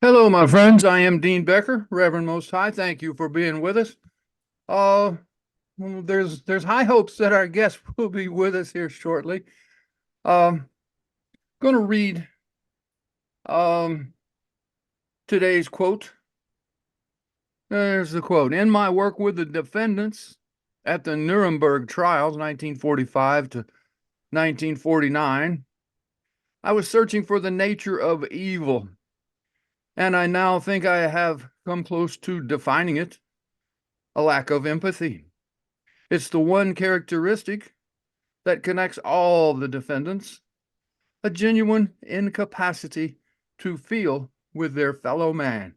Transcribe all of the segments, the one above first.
Hello, my friends. I am Dean Becker, Reverend Most High. Thank you for being with us. Uh, there's high hopes that our guest will be with us here shortly. Going to read today's quote. There's the quote. In my work with the defendants at the Nuremberg trials, 1945 to 1949, I was searching for the nature of evil, and I now think I have come close to defining it: a lack of empathy. It's the one characteristic that connects all the defendants, a genuine incapacity to feel with their fellow man.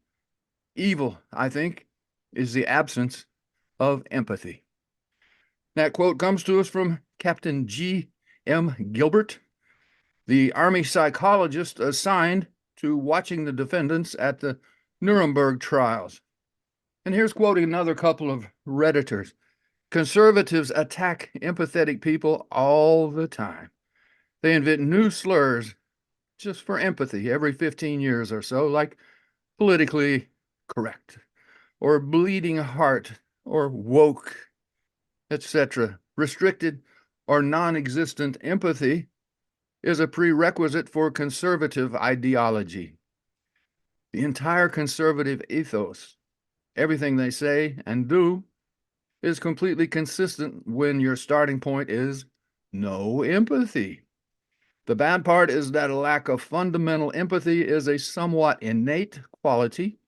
Evil, I think, is the absence of empathy. That quote comes to us from Captain G.M. Gilbert, the Army psychologist assigned to watching the defendants at the Nuremberg trials. And here's quoting another couple of Redditors. Conservatives attack empathetic people all the time. They invent new slurs just for empathy every 15 years or so, like politically correct, or bleeding heart, or woke, etc. Restricted or non-existent empathy is a prerequisite for conservative ideology. The entire conservative ethos, everything they say and do, is completely consistent when your starting point is no empathy. The bad part is that a lack of fundamental empathy is a somewhat innate quality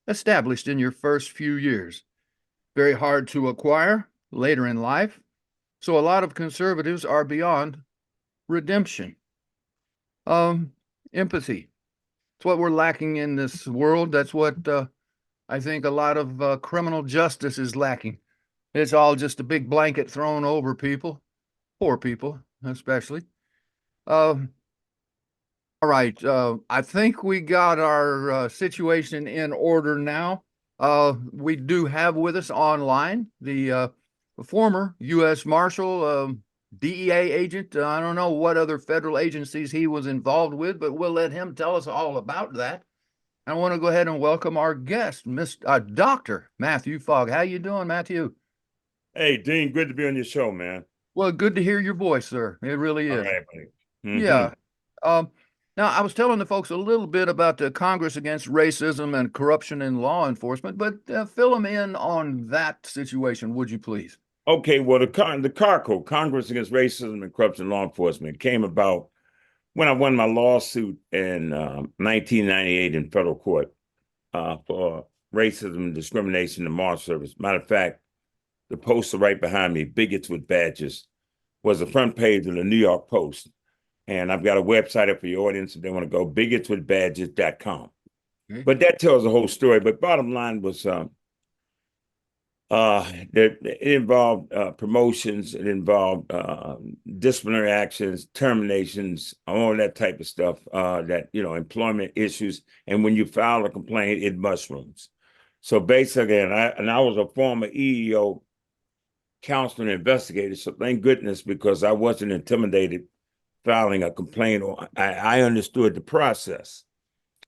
established in your first few years. Very hard to acquire later in life, so a lot of conservatives are beyond redemption. Empathy. It's what we're lacking in this world. That's what I think a lot of criminal justice is lacking. It's all just a big blanket thrown over people, poor people especially. All right, I think we got our situation in order now. We do have with us online the former U.S. Marshal, DEA agent. I don't know what other federal agencies he was involved with, but we'll let him tell us all about that. I want to go ahead and welcome our guest, Dr. Matthew Fogg. How you doing, Matthew? Hey, Dean, good to be on your show, man. Well, good to hear your voice, sir. It really All is. right, buddy. Yeah. Um, Now, I was telling the folks a little bit about the Congress Against Racism and Corruption in Law Enforcement, but fill them in on that situation, would you please? Okay, well, the CARCO, Congress Against Racism and Corruption in Law Enforcement, came about when I won my lawsuit in 1998 in federal court for racism and discrimination in the Marshals Service. Matter of fact, the poster right behind me, Bigots with Badges, was the front page of the New York Post. And I've got a website up for your audience if they want to go, bigotswithbadges.com. Okay. But that tells the whole story. But bottom line was it involved promotions, it involved disciplinary actions, terminations, all that type of stuff, employment issues. And when you file a complaint, it mushrooms. So basically, and I was a former EEO counselor and investigator. So thank goodness, because I wasn't intimidated filing a complaint, or I understood the process.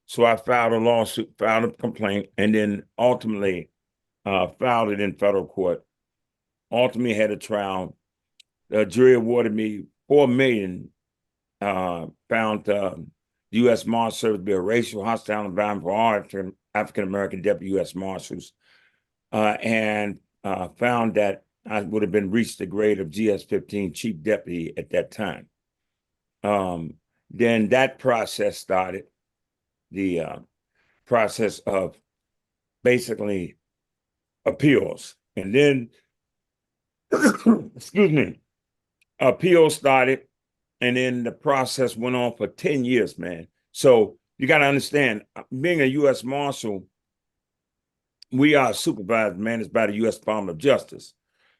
So I filed a lawsuit, filed a complaint, and then ultimately filed it in federal court. Ultimately had a trial. The jury awarded me $4 million, found the U.S. Marshals Service to be a racial hostile environment for all African-American deputy U.S. Marshals, and found that I would have been reached the grade of GS-15 chief deputy at that time. Then that process started, the process of basically appeals. And then, excuse me, appeals started, and then the process went on for 10 years, man. So you got to understand, being a U.S. Marshal, we are supervised, managed by the U.S. Department of Justice.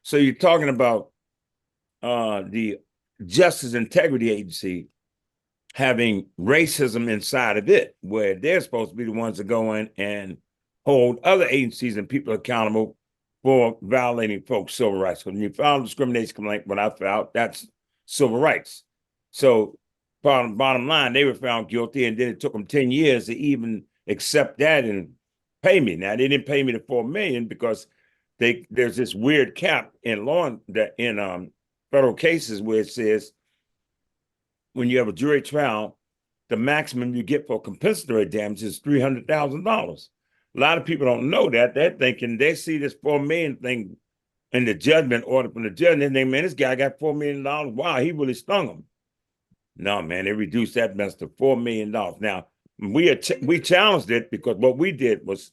So you're talking about the Justice Integrity Agency having racism inside of it, where they're supposed to be the ones that go in and hold other agencies and people accountable for violating folks' civil rights. When you file a discrimination complaint, what I filed, that's civil rights. So bottom line, they were found guilty, and then it took them 10 years to even accept that and pay me. Now they didn't pay me the $4 million because there's this weird cap in federal cases where it says when you have a jury trial, the maximum you get for compensatory damage is $300,000. A lot of people don't know that. They're thinking they see this $4 million thing in the judgment order from the judge, and they think, man, this guy got $4 million. Wow, he really stung him. No, man, they reduced that mess to $4 million. Now, we challenged it because what we did was,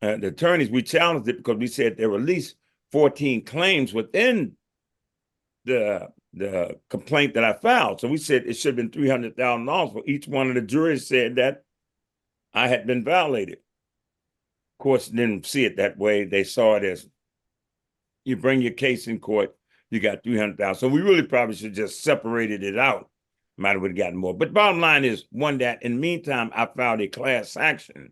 the attorneys, we challenged it because we said there were at least 14 claims within the complaint that I filed. So we said it should have been $300,000 for each one of the juries said that I had been violated. Of course, didn't see it that way. They saw it as you bring your case in court, you got $300,000. So we really probably should just separated it out. Might have gotten more. But bottom line is one that in the meantime, I filed a class action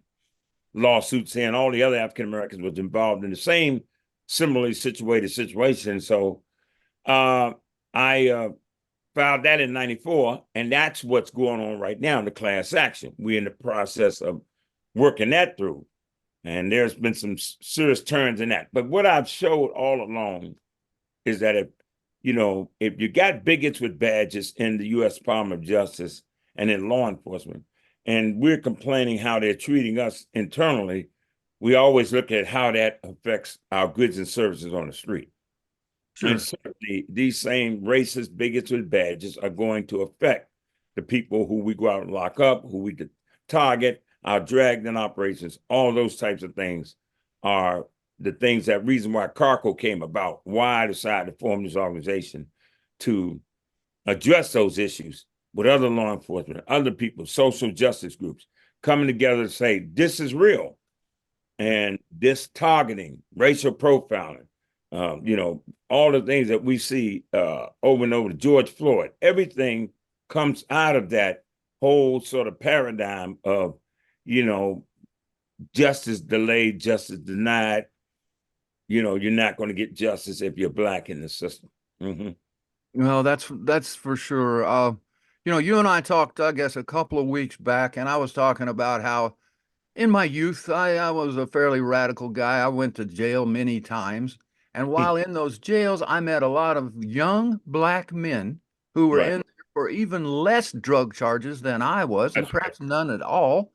lawsuit saying all the other African Americans was involved in the same similarly situated situation. So I filed that in 94, and that's what's going on right now in the class action. We're in the process of working that through. And there's been some serious turns in that. But what I've showed all along is that if you got bigots with badges in the U.S. Department of Justice and in law enforcement, and we're complaining how they're treating us internally, we always look at how that affects our goods and services on the street. Sure. And certainly these same racist bigots with badges are going to affect the people who we go out and lock up, who we target, our drag-in operations, all those types of things are the things that reason why CARCO came about, why I decided to form this organization to address those issues with other law enforcement, other people, social justice groups, coming together to say, this is real. And this targeting, racial profiling, all the things that we see over and over, George Floyd, everything comes out of that whole sort of paradigm of, justice delayed, justice denied. You're not going to get justice if you're Black in the system. Mm-hmm. Well, that's for sure. You and I talked, I guess, a couple of weeks back, and I was talking about how in my youth, I was a fairly radical guy. I went to jail many times. And while in those jails, I met a lot of young Black men who were in there for even less drug charges than I was, and perhaps none at all.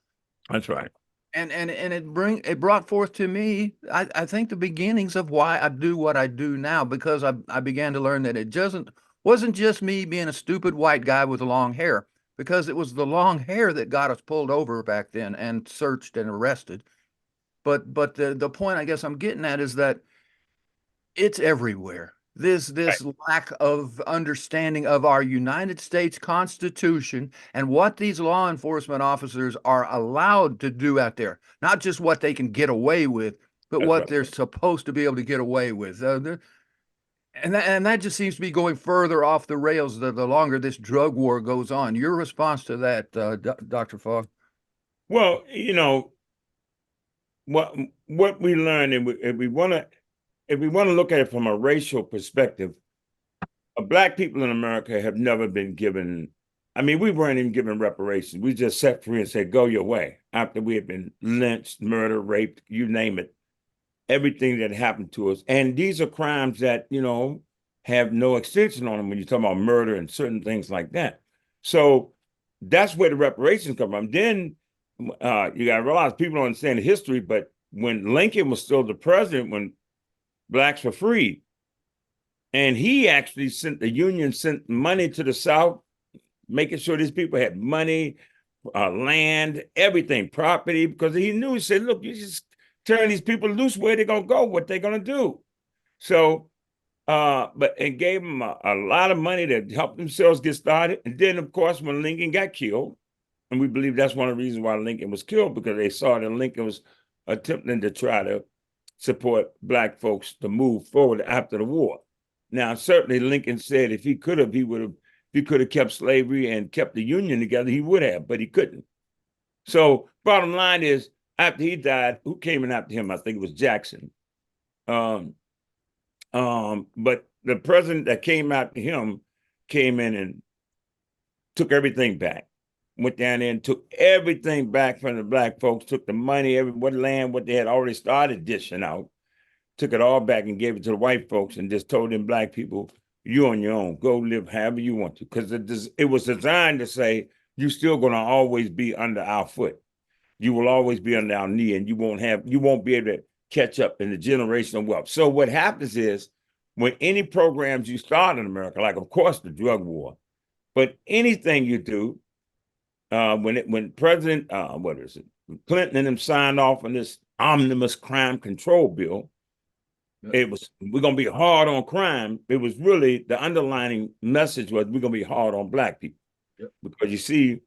That's right. And it brought forth to me, I think, the beginnings of why I do what I do now, because I began to learn that it wasn't just me being a stupid white guy with long hair, because it was the long hair that got us pulled over back then and searched and arrested. But the point I guess I'm getting at is that it's everywhere. This lack of understanding of our United States Constitution and what these law enforcement officers are allowed to do out there, not just what they can get away with, but what they're supposed to be able to get away with. And that just seems to be going further off the rails the longer this drug war goes on. Your response to that, Dr. Fogg? Well, what we learned, and if we want to look at it from a racial perspective, Black people in America have never been given. I mean, we weren't even given reparations. We just set free and said, "Go your way." After we had been lynched, murdered, raped, you name it. Everything that happened to us. And these are crimes that, have no extension on them when you talk about murder and certain things like that. So that's where the reparations come from. Then you got to realize people don't understand the history, but when Lincoln was still the president, when Blacks were free, and he actually the Union sent money to the South, making sure these people had money, land, everything, property, because he knew, he said, look, you just turn these people loose, where they're going to go, what they're going to do. So, and gave them a lot of money to help themselves get started. And then, of course, when Lincoln got killed, and we believe that's one of the reasons why Lincoln was killed, because they saw that Lincoln was attempting to try to support Black folks to move forward after the war. Now, certainly Lincoln said if he could have kept slavery and kept the Union together, he would have, but he couldn't. So bottom line is, after he died, who came in after him? I think it was Jackson. But the president that came after him came in and took everything back. went down there and took everything back from the black folks, took the money, what land, what they had already started dishing out, took it all back and gave it to the white folks and just told them black people, you on your own, go live however you want to. Because it was designed to say, you're still going to always be under our foot. You will always be under our knee, and you won't be able to catch up in the generational wealth. So what happens is, when any programs you start in America, like of course the drug war, but anything you do, when President Clinton and them signed off on this omnibus crime control bill, it was, we're gonna be hard on crime. It was really the underlining message was we're gonna be hard on black people. Yep. Because you see,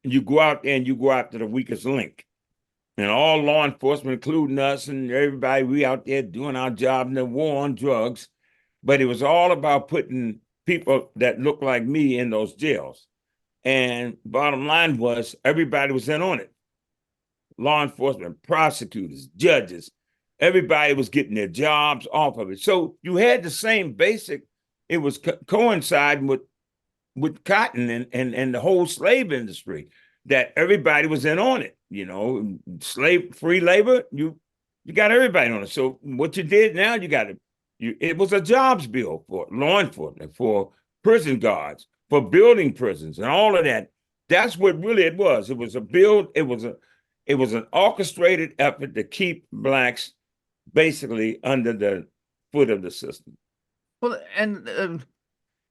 you go out there and you go after the weakest link. And all law enforcement, including us and everybody, we out there doing our job in the war on drugs. But it was all about putting people that look like me in those jails. And bottom line was, everybody was in on it. Law enforcement, prosecutors, judges, everybody was getting their jobs off of it. So you had the same basic, it was coinciding with cotton and the whole slave industry, that everybody was in on it. You know, free labor, you got everybody on it. So what you did now, it was a jobs bill for law enforcement, for prison guards, for building prisons and all of that. That's what really it was. It was a build, it was an orchestrated effort to keep blacks basically under the foot of the system. Well, and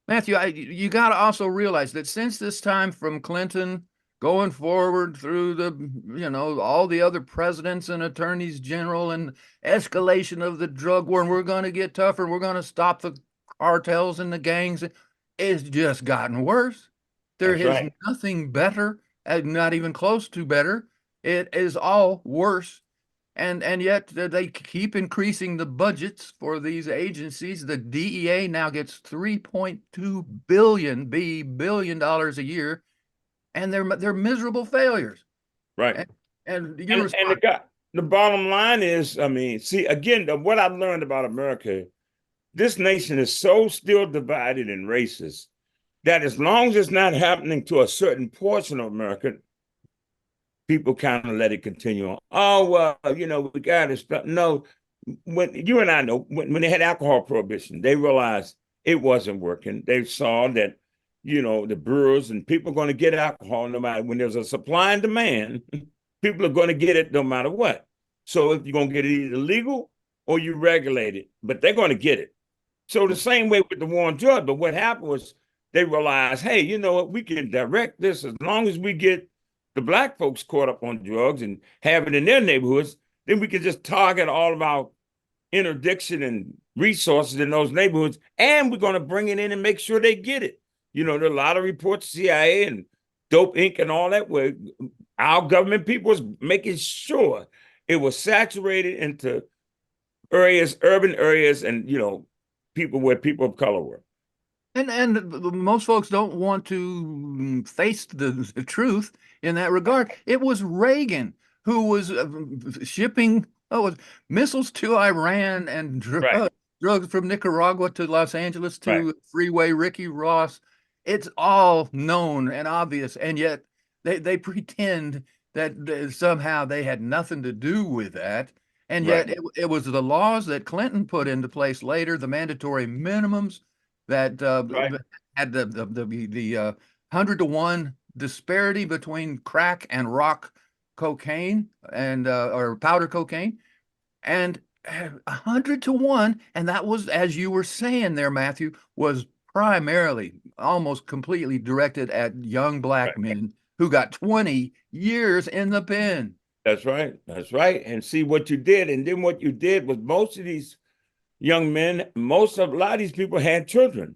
Matthew, you got to also realize that since this time from Clinton going forward through all the other presidents and attorneys general and escalation of the drug war, and we're going to get tougher, and we're going to stop the cartels and the gangs, it's just gotten worse. There is nothing better, not even close to better. It is all worse. And yet they keep increasing the budgets for these agencies. The DEA now gets $3.2 billion a year, and they're miserable failures. Right. And the bottom line is, I mean, see, again, what I've learned about America, this nation is so still divided and racist that as long as it's not happening to a certain portion of America, people kind of let it continue on. Oh, well, we got to stop. No, when you and I know, when they had alcohol prohibition, they realized it wasn't working. They saw that, the brewers and people are going to get alcohol no matter, when there's a supply and demand, people are going to get it no matter what. So if you're going to get it either legal or you regulate it, but they're going to get it. So the same way with the war on drugs. But what happened was they realized, hey, you know what, we can direct this as long as we get the black folks caught up on drugs and have it in their neighborhoods, then we can just target all of our interdiction and resources in those neighborhoods, and we're going to bring it in and make sure they get it. There are a lot of reports, CIA and Dope Inc. and all that, where our government people was making sure it was saturated into areas, urban areas, and, people where people of color were. And most folks don't want to face the truth in that regard. It was Reagan who was shipping missiles to Iran and drugs from Nicaragua to Los Angeles to Freeway Ricky Ross. It's all known and obvious, and yet they pretend that somehow they had nothing to do with that. And yet it was the laws that Clinton put into place later, the mandatory minimums that had the 100-to-1 disparity between crack and rock cocaine and or powder cocaine, and 100-to-1, and that was, as you were saying there, Matthew, was primarily, almost completely directed at young black men who got 20 years in the pen. That's right. That's right. And see what you did, and then what you did was most of these young men, a lot of these people had children,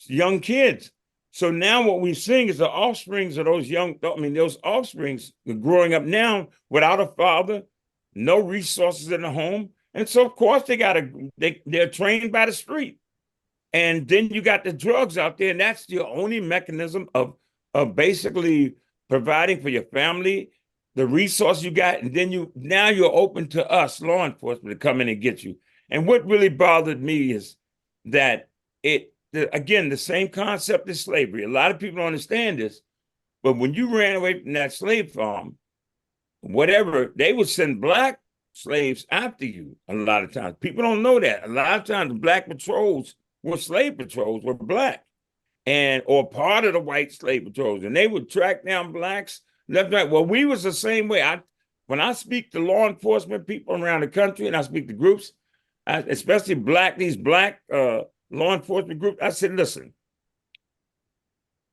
young kids. So now what we're seeing is the offsprings of those offsprings are growing up now without a father, no resources in the home. And so of course they're trained by the street. And then you got the drugs out there, and that's your only mechanism of basically providing for your family, the resource you got, and then you're open to us, law enforcement, to come in and get you. And what really bothered me is that again, the same concept as slavery. A lot of people don't understand this, But when you ran away from that slave farm, whatever, they would send black slaves after you a lot of times. People don't know that. A lot of times the black patrols were slave patrols, were black, and or part of the white slave patrols. And they would track down blacks left and right. Well, we was the same way. When I speak to law enforcement people around the country and I speak to groups, especially these black law enforcement groups, I said, listen,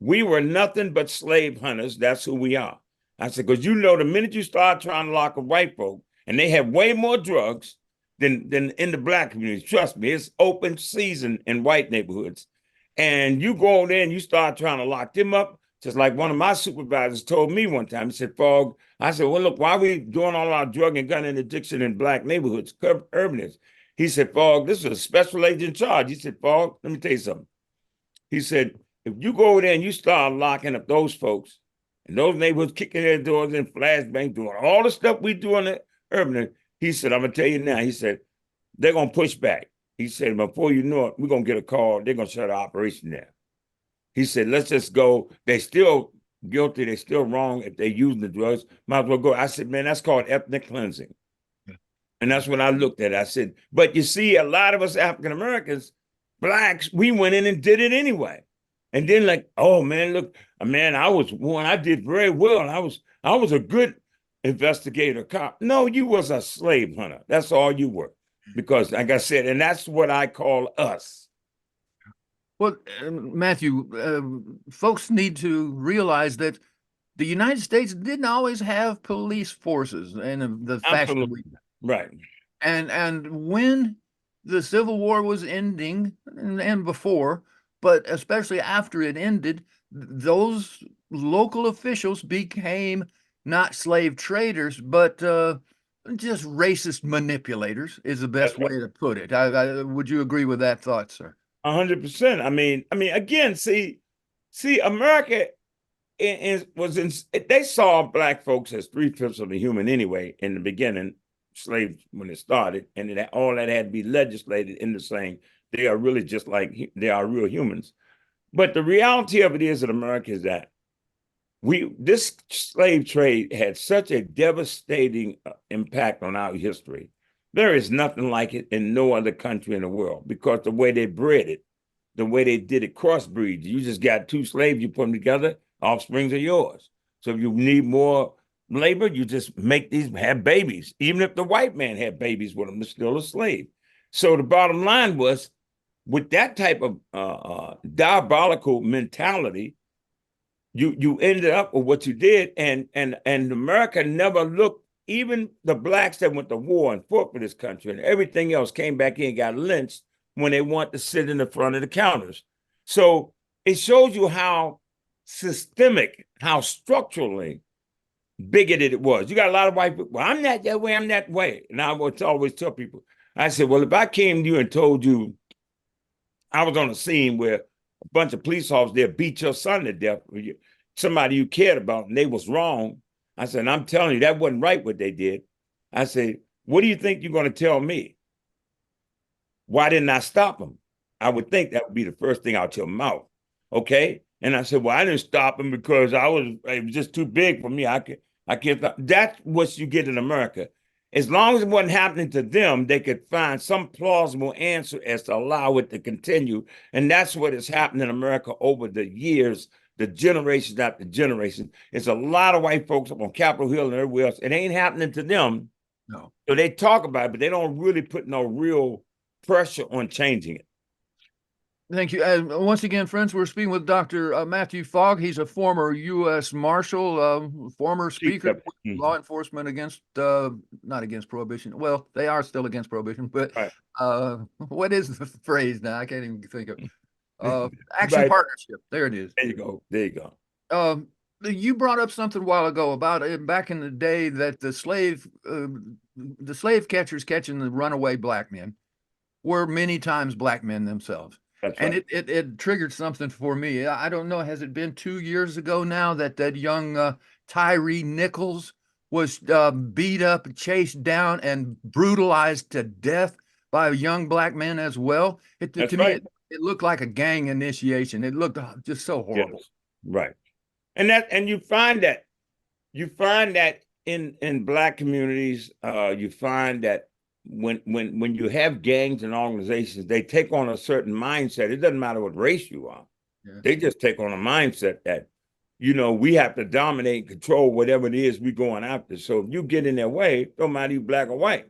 we were nothing but slave hunters. That's who we are. I said, because the minute you start trying to lock up white folk, and they have way more drugs than in the black community, trust me, it's open season in white neighborhoods. And you go there and you start trying to lock them up, just like one of my supervisors told me one time. He said, Fogg, I said, well, look, why are we doing all our drug and gun interdiction in black neighborhoods, urbanists? He said, Fogg, this is a special agent charge. He said, Fogg, let me tell you something. He said, if you go over there and you start locking up those folks, and those neighborhoods kicking their doors in, flashbang, doing all the stuff we do in the urban, he said, I'm going to tell you now, he said, they're going to push back. He said, before you know it, we're going to get a call. They're going to shut the operation down. He said, let's just go. They're still guilty. They're still wrong if they're using the drugs. Might as well go. I said, man, that's called ethnic cleansing. And that's when I looked at it. I said, but you see, a lot of us African-Americans, blacks, we went in and did it anyway. And then like, oh man, look, man, I did very well. I was a good investigator cop. No, you was a slave hunter. That's all you were. Because like I said, and that's what I call us. Well, Matthew, folks need to realize that the United States didn't always have police forces in the fashion we right. And when the Civil War was ending and before, but especially after it ended, those local officials became not slave traders, but just racist manipulators is the best way to put it. Would you agree with that thought, sir? 100%. I mean, again, see, America they saw black folks as 3/5 of the human anyway in the beginning, slaves when it started, and all that had to be legislated into saying they are really just like they are real humans. But the reality of it is that America is that this slave trade had such a devastating impact on our history. There is nothing like it in no other country in the world because the way they bred it, the way they did it, crossbreed. You just got two slaves, you put them together, offsprings are yours. So if you need more labor, you just have babies. Even if the white man had babies with them, they're still a slave. So the bottom line was, with that type of diabolical mentality, you ended up with what you did, and America never looked. Even the blacks that went to war and fought for this country and everything else came back in and got lynched when they want to sit in the front of the counters. So it shows you how systemic, how structurally bigoted it was. You got a lot of white people, well, I'm not that way, I'm that way. And I would always tell people, I said, well, if I came to you and told you I was on a scene where a bunch of police officers there beat your son to death, somebody you cared about, and they was wrong, I said, I'm telling you, that wasn't right what they did. I said, what do you think you're going to tell me? Why didn't I stop them? I would think that would be the first thing out your mouth. Okay. And I said, well, I didn't stop them because it was just too big for me. I can't stop. That's what you get in America. As long as it wasn't happening to them, they could find some plausible answer as to allow it to continue. And that's what has happened in America over the years, the generations after generation. It's a lot of white folks up on Capitol Hill and everywhere else. It ain't happening to them. No. So they talk about it, but they don't really put no real pressure on changing it. Thank you. Once again, friends, we're speaking with Dr. Matthew Fogg. He's a former U.S. Marshal, former Speaker, law enforcement against, not against prohibition. Well, they are still against prohibition, but right. What is the phrase now? I can't even think of action right. Partnership. There it is. There you go. There you go. You brought up something a while ago about it back in the day that the slave catchers catching the runaway black men were many times black men themselves. That's right. And it triggered something for me. I don't know, has it been 2 years ago now that young Tyree Nichols was beat up, chased down, and brutalized to death by a young black man as well? To me, it looked like a gang initiation. It looked just so horrible. Yes. Right. And you find that in Black communities, you find that when you have gangs and organizations, they take on a certain mindset. It doesn't matter what race you are. Yeah. They just take on a mindset that, we have to dominate and control whatever it is we're going after. So if you get in their way, don't matter you Black or white,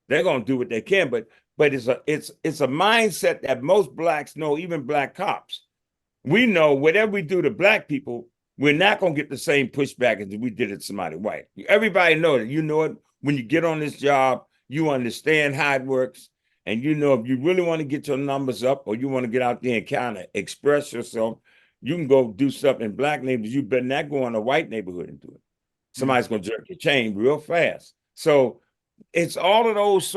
they're gonna do what they can. But it's a mindset that most Blacks know, even Black cops. We know whatever we do to Black people, we're not going to get the same pushback as we did at somebody white. Everybody knows it. You know it. When you get on this job, you understand how it works. And if you really want to get your numbers up or you want to get out there and kind of express yourself, you can go do something in Black neighborhoods. You better not go in a white neighborhood and do it. Somebody's going to jerk your chain real fast. So it's all of those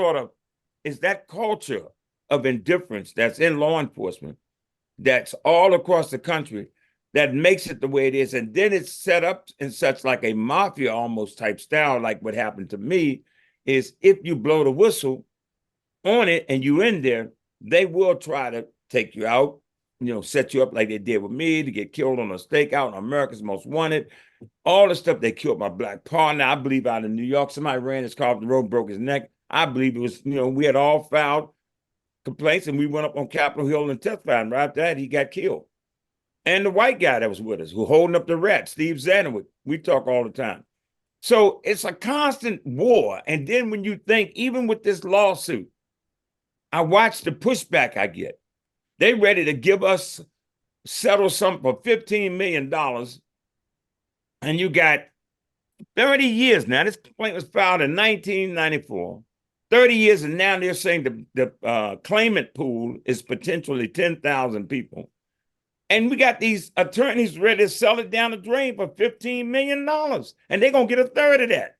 it's that culture of indifference that's in law enforcement, that's all across the country, that makes it the way it is. And then it's set up in such like a mafia almost type style, like what happened to me, is if you blow the whistle on it and you in there, they will try to take you out, set you up like they did with me to get killed on a stakeout on America's Most Wanted. All the stuff they killed my Black partner, I believe out in New York, somebody ran his car off the road, broke his neck. I believe it was, we had all filed complaints and we went up on Capitol Hill and testified. And right after that, he got killed. And the white guy that was with us, who holding up the rat, Steve Zanowitz, we talk all the time. So it's a constant war. And then when you think, even with this lawsuit, I watch the pushback I get. They ready to settle something for $15 million. And you got 30 years now. This complaint was filed in 1994. 30 years, and now they're saying the claimant pool is potentially 10,000 people. And we got these attorneys ready to sell it down the drain for $15 million. And they're going to get a third of that.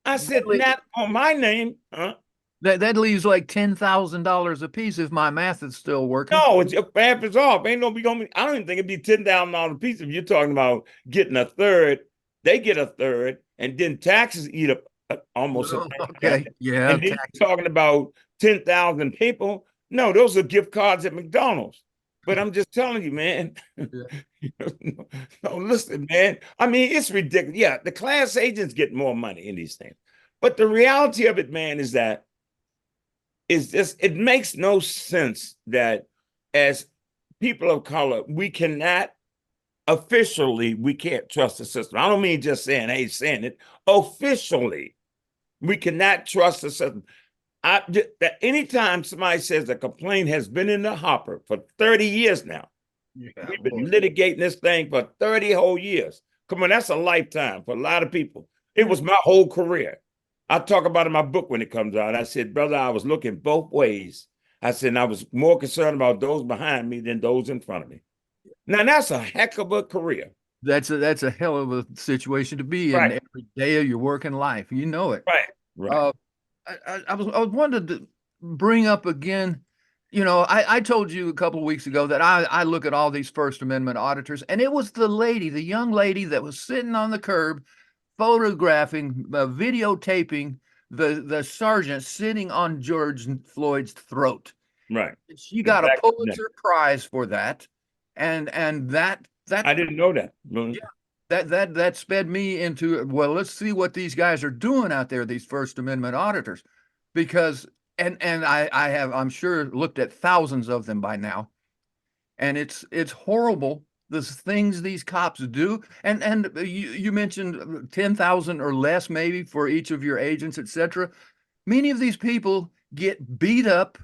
I said, not on my name. Huh? That leaves like $10,000 a piece if my math is still working. No, it's your math is off. I don't even think it'd be $10,000 a piece if you're talking about getting a third. They get a third, and then taxes eat up almost a third. Okay, yeah. And then you're talking about 10,000 people. No, those are gift cards at McDonald's. But I'm just telling you, man. Yeah. No, listen, man. I mean, it's ridiculous. Yeah, the class agents get more money in these things. But the reality of it, man, is that it makes no sense that as people of color, we can't trust the system. I don't mean just saying, hey, saying it. Officially, we cannot trust the system. Anytime somebody says a complaint has been in the hopper for 30 years now, we've been litigating this thing for 30 whole years. Come on, that's a lifetime for a lot of people. It was my whole career. I talk about it in my book when it comes out. I said, brother, I was looking both ways. I said, and I was more concerned about those behind me than those in front of me. Now, that's a heck of a career. That's a hell of a situation to be in every day of your working life. You know it. Right. I wanted to bring up again, I told you a couple of weeks ago that I look at all these First Amendment auditors, and it was the young lady that was sitting on the curb, photographing, videotaping the sergeant sitting on George Floyd's throat. Right. She got a Pulitzer Prize for that, and that I didn't know that. Yeah. That sped me into, well, let's see what these guys are doing out there, these First Amendment auditors, because and I have, I'm sure, looked at thousands of them by now, and it's horrible the things these cops do. And you mentioned 10,000 or less maybe for each of your agents, etc. Many of these people get beat up,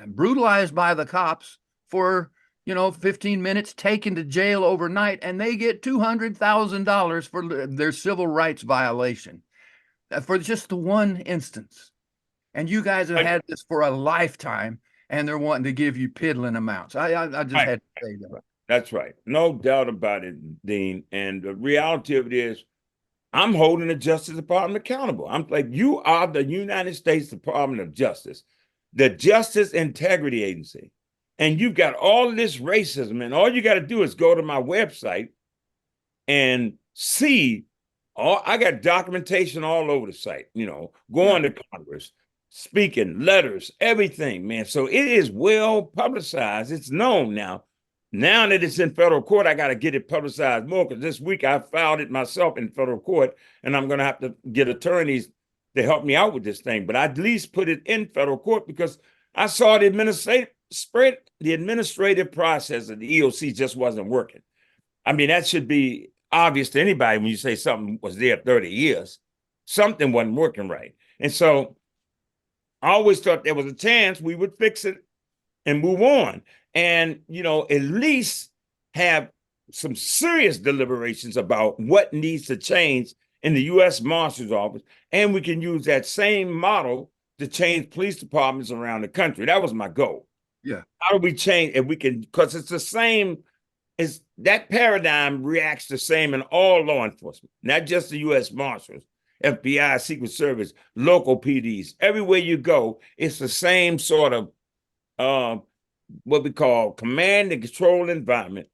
brutalized by the cops for 15 minutes, taken to jail overnight, and they get $200,000 for their civil rights violation for just the one instance. And you guys have had this for a lifetime, and they're wanting to give you piddling amounts. I just had to say that. That's right. No doubt about it, Dean. And the reality of it is, I'm holding the Justice Department accountable. I'm like, you are the United States Department of Justice, the Justice Integrity Agency. And you've got all this racism, and all you got to do is go to my website and see. I got documentation all over the site, going to Congress, speaking, letters, everything, man. So it is well publicized. It's known now. Now that it's in federal court, I got to get it publicized more, because this week I filed it myself in federal court, and I'm going to have to get attorneys to help me out with this thing. But I at least put it in federal court because I saw the administrative process of the EOC just wasn't working. I mean, that should be obvious to anybody when you say something was there 30 years. Something wasn't working right. And so I always thought there was a chance we would fix it and move on. And, you know, at least have some serious deliberations about what needs to change in the U.S. Marshal's Office. And we can use that same model to change police departments around the country. That was my goal. Yeah. How do we change? If we can, because it's the same, is that paradigm reacts the same in all law enforcement, not just the U.S. Marshals, FBI, Secret Service, local PDs. Everywhere you go, it's the same sort of what we call command and control environment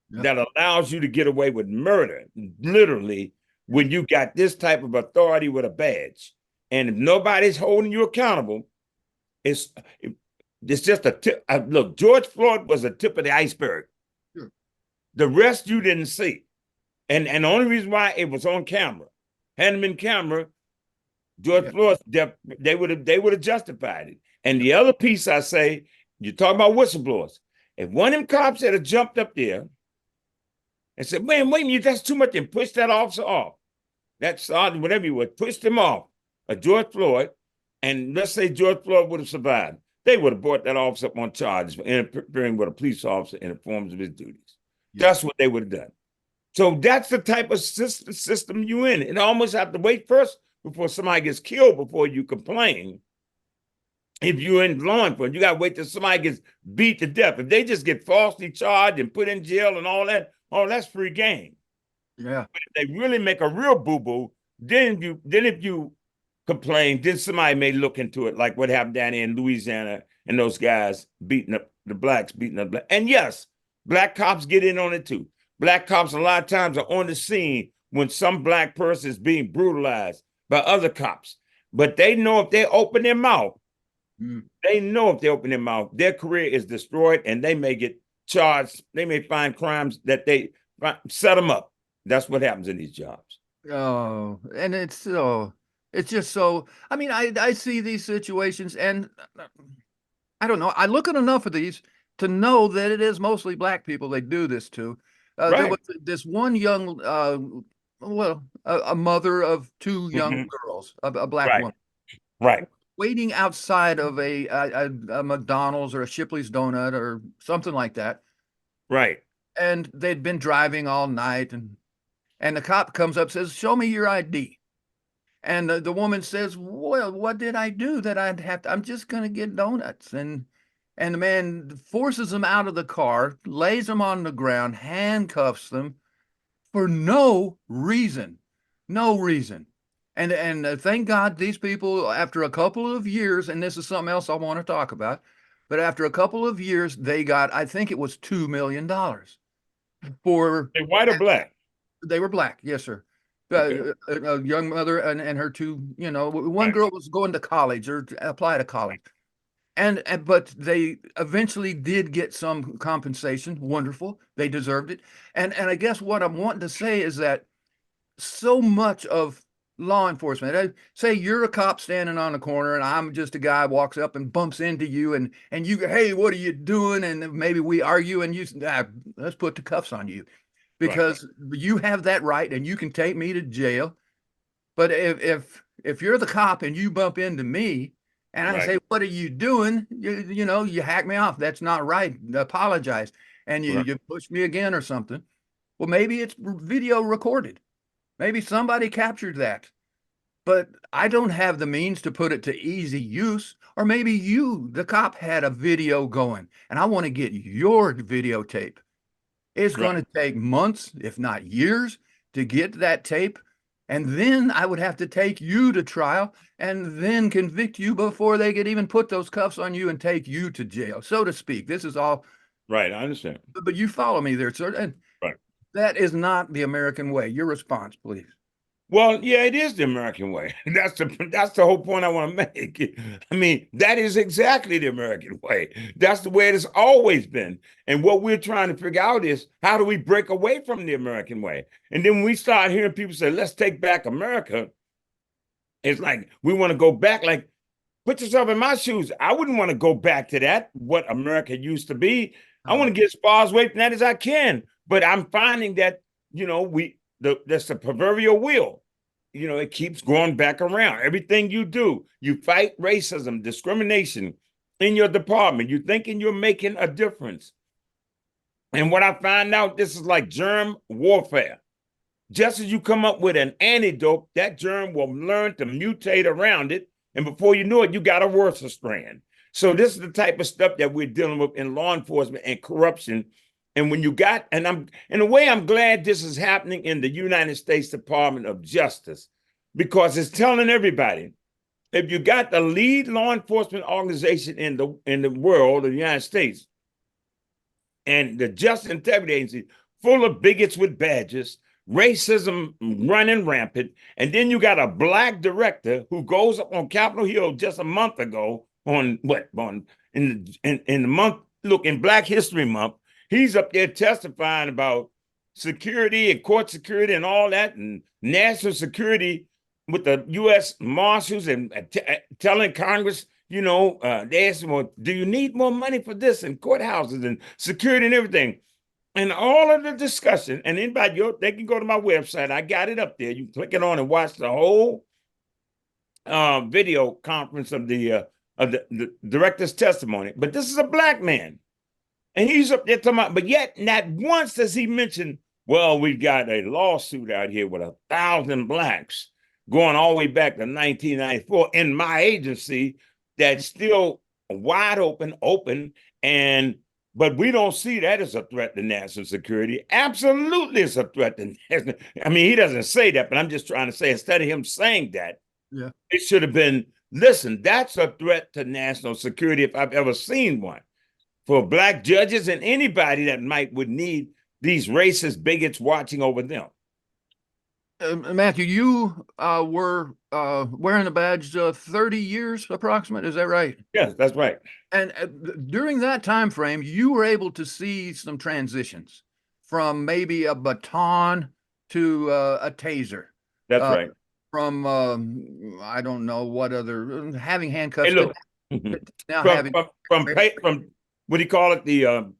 that allows you to get away with murder, literally, when you got this type of authority with a badge. And if nobody's holding you accountable, it's just a tip. Look, George Floyd was a tip of the iceberg. Sure. The rest you didn't see. And the only reason why it was on camera, hadn't been camera, George Floyd, they would have justified it. And the other piece I say, you're talking about whistleblowers. If one of them cops had jumped up there and said, man, wait a minute, that's too much, and pushed that officer off, that sergeant, whatever you would, pushed him off, George Floyd, and let's say George Floyd would have survived, they would have brought that officer up on charges for interfering with a police officer in the forms of his duties. Yeah. That's what they would have done. So that's the type of system you're in. And almost have to wait first before somebody gets killed before you complain. If you're in law enforcement, you got to wait till somebody gets beat to death. If they just get falsely charged and put in jail and all that, that's free game. Yeah. But if they really make a real boo-boo, then if you complain, then somebody may look into it, like what happened down there in Louisiana and those guys beating up the blacks, beating up black. And yes, black cops get in on it too. Black cops a lot of times are on the scene when some black person is being brutalized by other cops. But they know if they open their mouth, they know if they open their mouth, their career is destroyed, and they may get charged. They may find crimes that they set them up. That's what happens in these jobs. Oh, and it's just so, I mean, I see these situations, and I don't know. I look at enough of these to know that it is mostly black people they do this to. Right. There was this one young, a mother of two young girls, a black woman. Right. Waiting outside of a McDonald's or a Shipley's Donut or something like that. Right. And they'd been driving all night, and the cop comes up and says, show me your ID. And the woman says, well, what did I do that I'd have to, I'm just going to get donuts. And the man forces them out of the car, lays them on the ground, handcuffs them for no reason. No reason. And thank God these people, after a couple of years, and this is something else I want to talk about, but after a couple of years, they got, I think it was $2 million for. They white or black? They were black, yes, sir. Okay. A young mother and her two, one girl was going to college or to apply to college. But they eventually did get some compensation. Wonderful. They deserved it. And I guess what I'm wanting to say is that so much of law enforcement, say you're a cop standing on the corner and I'm just a guy walks up and bumps into you and you go, hey, what are you doing? And maybe we argue and you let's put the cuffs on you because you have that right and you can take me to jail. But if you're the cop and you bump into me and I say, what are you doing? You hack me off. That's not right. Apologize. And you push me again or something. Well, maybe it's video recorded. Maybe somebody captured that, but I don't have the means to put it to easy use. Or maybe you, the cop, had a video going and I want to get your videotape. It's going to take months, if not years, to get that tape. And then I would have to take you to trial and then convict you before they could even put those cuffs on you and take you to jail, so to speak. This is all. Right, I understand. But you follow me there, sir. And that is not the American way. Your response, please. Well, yeah, it is the American way. That's the whole point I want to make. I mean, that is exactly the American way. That's the way it has always been. And what we're trying to figure out is how do we break away from the American way? And then when we start hearing people say, let's take back America, it's like we want to go back. Like, put yourself in my shoes. I wouldn't want to go back to that, what America used to be. I want to get as far away from that as I can. But I'm finding that, that's the proverbial wheel. It keeps going back around. Everything you do, you fight racism, discrimination in your department. You're thinking you're making a difference. And what I find out, this is like germ warfare. Just as you come up with an antidote, that germ will learn to mutate around it. And before you know it, you got a worse strand. So this is the type of stuff that we're dealing with in law enforcement and corruption. And when you got, and I'm in a way, I'm glad this is happening in the United States Department of Justice, because it's telling everybody, if you got the lead law enforcement organization in the world, the United States, and the Justice Integrity Agency, full of bigots with badges, racism running rampant, and then you got a black director who goes up on Capitol Hill just a month ago in the month, look, in Black History Month, he's up there testifying about security and court security and all that, and national security with the U.S. Marshals, and telling Congress, they asked him, well, do you need more money for this and courthouses and security and everything? And all of the discussion, and anybody, they can go to my website. I got it up there. You click it on and watch the whole video conference of the director's testimony. But this is a black man. And he's up there talking about, but yet not once does he mention, well, we got a lawsuit out here with 1,000 blacks going all the way back to 1994 in my agency that's still wide open, but we don't see that as a threat to national security. Absolutely, it's a threat to national. I mean, he doesn't say that, but I'm just trying to say, instead of him saying that, it should have been, listen, that's a threat to national security if I've ever seen one, for black judges and anybody that would need these racist bigots watching over them. Matthew, you were wearing the badge 30 years approximate, is that right? Yes, that's right. And during that time frame, you were able to see some transitions from maybe a baton to a taser. That's right. From I don't know what other, having handcuffs. Hey, look, now from what do you call it? The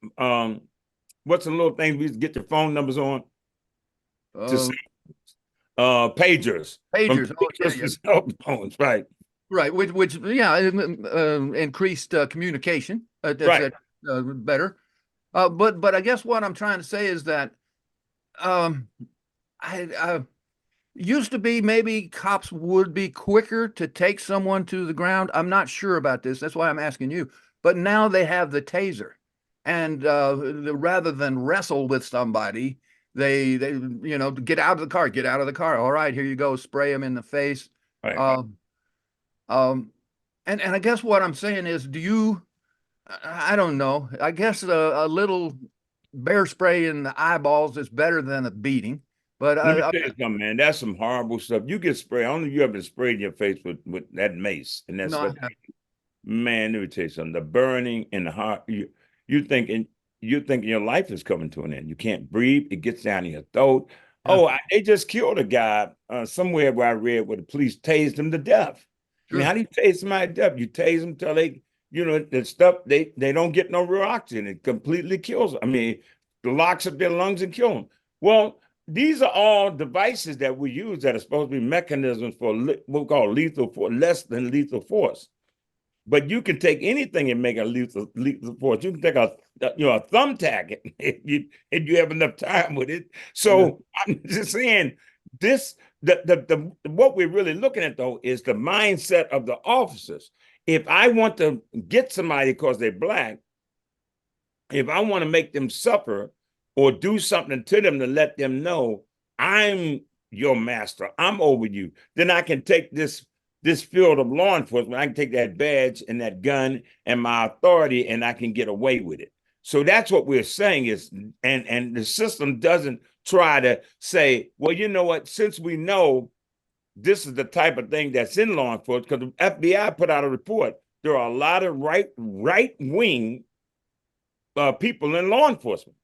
what's the little thing we used to get your phone numbers on? Pagers. Cell phones, right. Right, which increased communication. Right. Better. But I guess what I'm trying to say is that I used to be maybe cops would be quicker to take someone to the ground. I'm not sure about this. That's why I'm asking you. But now they have the taser, and rather than wrestle with somebody, they get out of the car, get out of the car. All right, here you go. Spray them in the face. Right. And I guess what I'm saying is, I don't know. I guess a little bear spray in the eyeballs is better than a beating. But let me tell you something, man. That's some horrible stuff. You get sprayed. I don't know if you ever been sprayed in your face with that mace, and that's man. Let me tell you something. The burning in the heart. You're thinking your life is coming to an end. You can't breathe. It gets down in your throat. Yeah. Oh, they just killed a guy somewhere where I read where the police tased him to death. Sure. I mean, how do you tase somebody to death? You tase them till they, the stuff, they don't get no real oxygen. It completely kills them. I mean, it locks up their lungs and kill them. Well, these are all devices that we use that are supposed to be mechanisms for what we call lethal force, less than lethal force. But you can take anything and make a lethal force. You can take a thumbtack if you have enough time with it. So I'm just saying this. What we're really looking at though is the mindset of the officers. If I want to get somebody because they're black, if I want to make them suffer or do something to them to let them know I'm your master, I'm over you, then I can take this field of law enforcement, I can take that badge and that gun and my authority and I can get away with it. So that's what we're saying is, and the system doesn't try to say, well, you know what, since we know this is the type of thing that's in law enforcement, because the FBI put out a report. There are a lot of right-wing people in law enforcement.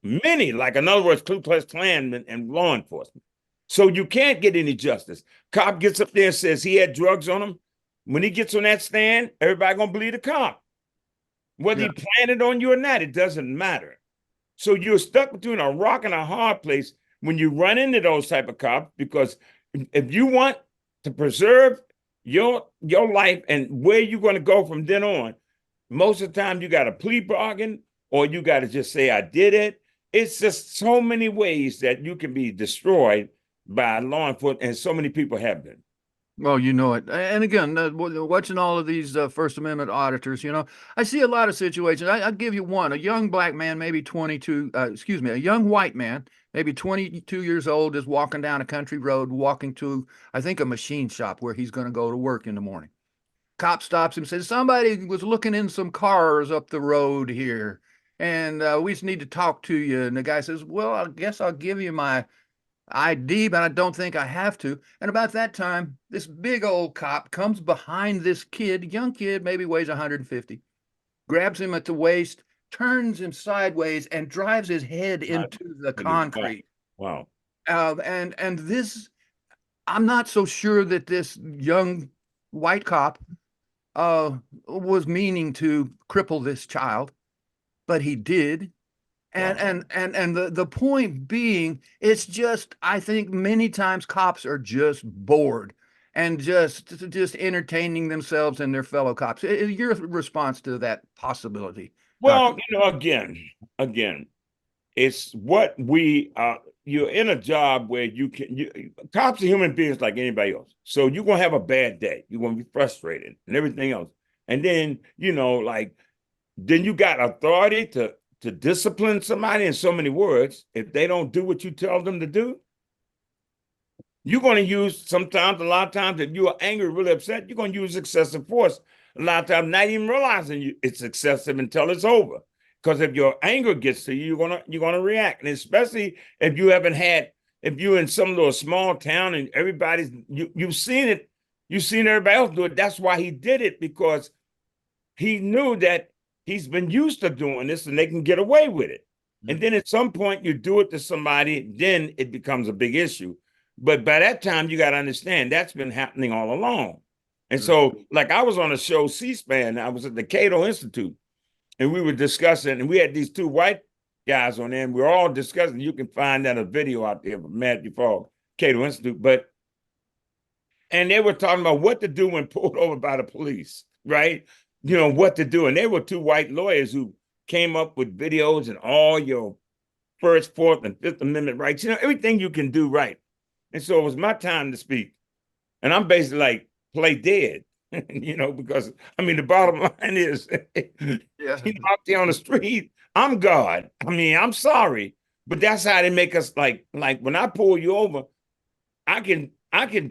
Many, like in other words, Ku Klux Klan and law enforcement. So you can't get any justice. Cop gets up there and says he had drugs on him. When he gets on that stand, everybody gonna believe the cop. Whether he planted on you or not, it doesn't matter. So you're stuck between a rock and a hard place when you run into those type of cops, because if you want to preserve your life and where you're going to go from then on, most of the time you got a plea bargain, or you got to just say, I did it. It's just so many ways that you can be destroyed by law enforcement, and so many people have been. Well, you know it. And again, watching all of these First Amendment auditors, you know, I see a lot of situations. I'll give you one. A young black man, maybe 22, a young white man, maybe 22 years old, is walking down a country road, walking to, I think, a machine shop where he's going to go to work in the morning. Cop stops him, says, somebody was looking in some cars up the road here, and we just need to talk to you. And the guy says, well, I guess I'll give you my ID, but I don't think I have to. And about that time, this big old cop comes behind this kid, young kid, maybe weighs 150, grabs him at the waist, turns him sideways, and drives his head into the concrete. Wow. And this, I'm not so sure that this young white cop was meaning to cripple this child, but he did. And the point being, it's just, I think many times cops are just bored and just entertaining themselves and their fellow cops. Your response to that possibility? Well, you know, again, it's what we you're in a job where cops are human beings like anybody else. So you're gonna have a bad day. You're gonna be frustrated and everything else. And then, you know, then you got authority to discipline somebody, in so many words. If they don't do what you tell them to do, you're going to use, a lot of times, if you are angry, really upset, you're going to use excessive force. A lot of times, not even realizing it's excessive until it's over. Because if your anger gets to you, you're gonna react. And especially if you're in some little small town and you've seen it, you've seen everybody else do it. That's why he did it, because he knew that he's been used to doing this and they can get away with it. Mm-hmm. And then at some point you do it to somebody, then it becomes a big issue. But by that time, you got to understand that's been happening all along. And so, like, I was on a show, C-SPAN, I was at the Cato Institute, and we were discussing, and we had these two white guys on there, and we were all discussing. You can find that a video out there from Matthew Fogg, Cato Institute. And they were talking about what to do when pulled over by the police, right? You know, what to do. And they were two white lawyers who came up with videos and all your First, Fourth, and Fifth Amendment rights, you know, everything you can do right. And so it was my time to speak. And I'm basically like, play dead, you know, because, I mean, the bottom line is, you know, out there on the street, I'm God. I mean, I'm sorry, but that's how they make us, like when I pull you over, I can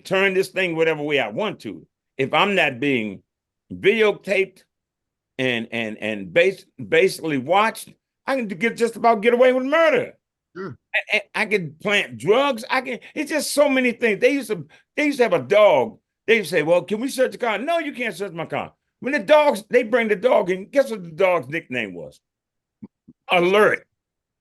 turn this thing whatever way I want to. If I'm not being videotaped and basically watched, I can just about get away with murder. Sure. I can plant drugs. It's just so many things. They used to have a dog. They used to say, well, can we search the car? No, you can't search my car. When they bring the dog in, guess what the dog's nickname was? Alert.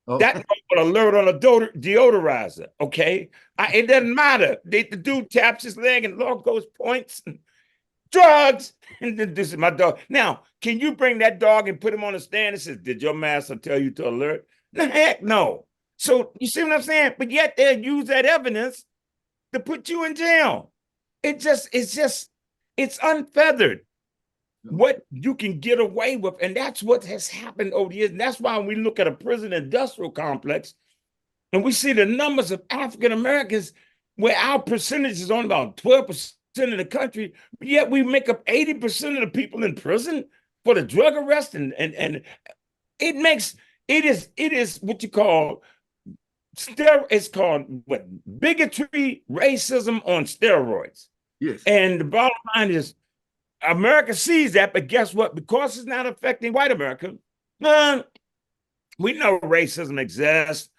Oh. That would alert on a deodorizer, okay? It doesn't matter. The dude taps his leg and the dog goes, points, drugs, and this is my dog. Now, can you bring that dog and put him on a stand and say, did your master tell you to alert? No, heck no. So you see what I'm saying? But yet they'll use that evidence to put you in jail. It's unfeathered what you can get away with. And that's what has happened over the years. And that's why when we look at a prison industrial complex and we see the numbers of African Americans where our percentage is only about 12% of the country, but yet we make up 80% of the people in prison for the drug arrest. And it is what you call it's called what? Bigotry, racism on steroids. Yes. And the bottom line is America sees that, but guess what? Because it's not affecting white America, we know racism exists.